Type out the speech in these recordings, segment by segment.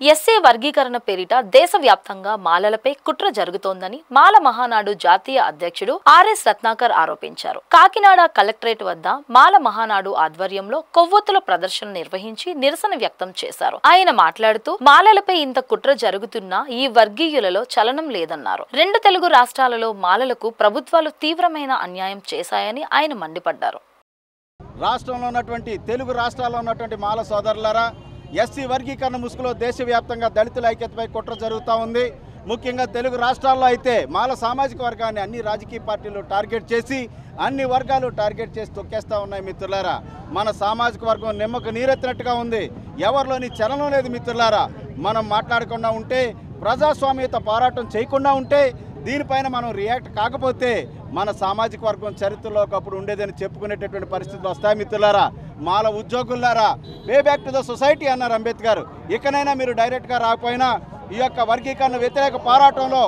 SC వర్గీకరణ పేరిట దేశవ్యాప్తంగా మాలలపై కుట్ర జరుగుతోందని మాల మహానాడు జాతీయ అధ్యక్షుడు ఆర్ఎస్ రత్నాకర్ ఆరోపించారు. కాకినాడ కలెక్టరేట్ వద్ద మాల మహానాడు ఆధ్వర్యంలో కొవ్వొత్తుల ప్రదర్శన నిర్వహించి నిరసన వ్యక్తం చేశారు. ఆయన మాట్లాడుతూ మాలలపై ఇంత కుట్ర జరుగుతున్నా ఈ వర్గీయులలో చలనం లేదన్నారు. రెండు తెలుగు రాష్ట్రాలలో మాలలకు ప్రభుత్వాలు తీవ్రమైన అన్యాయం చేశాయని ఆయన మండిపడ్డారు. రాష్ట్రంలో ఉన్నటువంటి తెలుగు రాష్ట్రాల్లో ఉన్నటువంటి మాల సోదరులారా, ఎస్సీ వర్గీకరణ ముసుగులో దేశవ్యాప్తంగా దళితుల ఐక్యతపై కుట్ర జరుగుతూ ఉంది. ముఖ్యంగా తెలుగు రాష్ట్రాల్లో అయితే మాల సామాజిక వర్గాన్ని అన్ని రాజకీయ పార్టీలు టార్గెట్ చేసి అన్ని వర్గాలు టార్గెట్ చేసి తొక్కేస్తూ ఉన్నాయి. మిత్రులారా, మన సామాజిక వర్గం నిమ్మకు నీరెత్తినట్టుగా ఉంది. ఎవరిలోని చలనం లేదు. మిత్రులారా, మనం మాట్లాడకుండా ఉంటే, ప్రజాస్వామ్యత పోరాటం చేయకుండా ఉంటే, దీనిపైన మనం రియాక్ట్ కాకపోతే మన సామాజిక వర్గం చరిత్రలో ఒకప్పుడు ఉండేదని చెప్పుకునేటటువంటి పరిస్థితులు వస్తాయి. మిత్రులారా, మాల ఉద్యోగులారా, way back to the society అన్నారు అంబేద్కర్. ఇకనైనా మీరు డైరెక్ట్గా రాకపోయినా ఈ యొక్క వర్గీకరణ వ్యతిరేక పోరాటంలో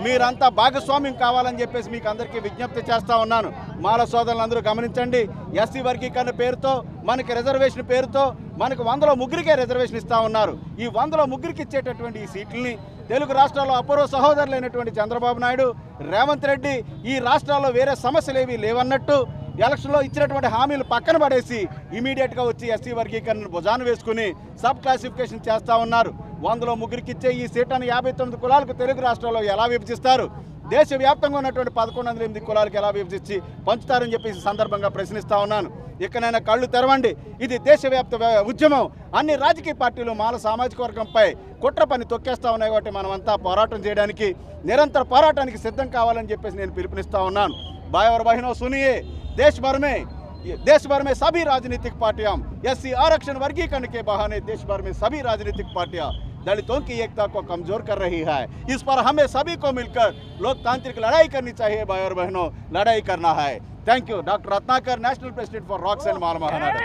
మీరంతా భాగస్వామ్యం కావాలని చెప్పేసి మీకు అందరికీ విజ్ఞప్తి చేస్తూ ఉన్నాను. మాల సోదరులందరూ గమనించండి. ఎస్సీ వర్గీకరణ పేరుతో మనకి రిజర్వేషన్ పేరుతో మనకు 100లో 3కే రిజర్వేషన్ ఇస్తూ ఉన్నారు. ఈ 100లో 3కి ఇచ్చేటటువంటి ఈ సీట్లని తెలుగు రాష్ట్రాల్లో అపూర్వ సహోదరులైనటువంటి చంద్రబాబు నాయుడు, రేవంత్ రెడ్డి ఈ రాష్ట్రాల్లో వేరే సమస్యలు ఏవి లేవన్నట్టు ఎలక్షన్లో ఇచ్చినటువంటి హామీలు పక్కన పడేసి ఇమీడియట్గా వచ్చి ఎస్సీ వర్గీకరణను భుజాన వేసుకుని సబ్ క్లాసిఫికేషన్ చేస్తూ ఉన్నారు. 100లో 3కి ఇచ్చే ఈ సీట్లను 59 కులాలకు తెలుగు రాష్ట్రాల్లో ఎలా విభజిస్తారు? దేశవ్యాప్తంగా ఉన్నటువంటి 1108 కులాలకు ఎలా విభజించి పంచుతారని చెప్పి ఈ సందర్భంగా ప్రశ్నిస్తూ ఉన్నాను. ఇకనైనా కళ్ళు తెరవండి. ఇది దేశవ్యాప్త ఉద్యమం. అన్ని రాజకీయ పార్టీలు మాల సామాజిక వర్గంపై కుట్ర పని తొక్కేస్తూ ఉన్నాయి. కాబట్టి మనమంతా పోరాటం చేయడానికి, నిరంతర పోరాటానికి సిద్ధం కావాలని చెప్పేసి నేను పిలుపునిస్తూ ఉన్నాను. भाई और बहनों सुनिए, देश भर में सभी राजनीतिक पार्टियां एससी आरक्षण वर्गीकरण के बहाने देश भर में सभी राजनीतिक पार्टियां दलितों की एकता को कमजोर कर रही है। इस पर हमें सभी को मिलकर लोकतांत्रिक लड़ाई करनी चाहिए। भाई और बहनों, लड़ाई करना है। Thank you. Doctor Ratnakar, national president for रॉक्स एंड माल महानाडू।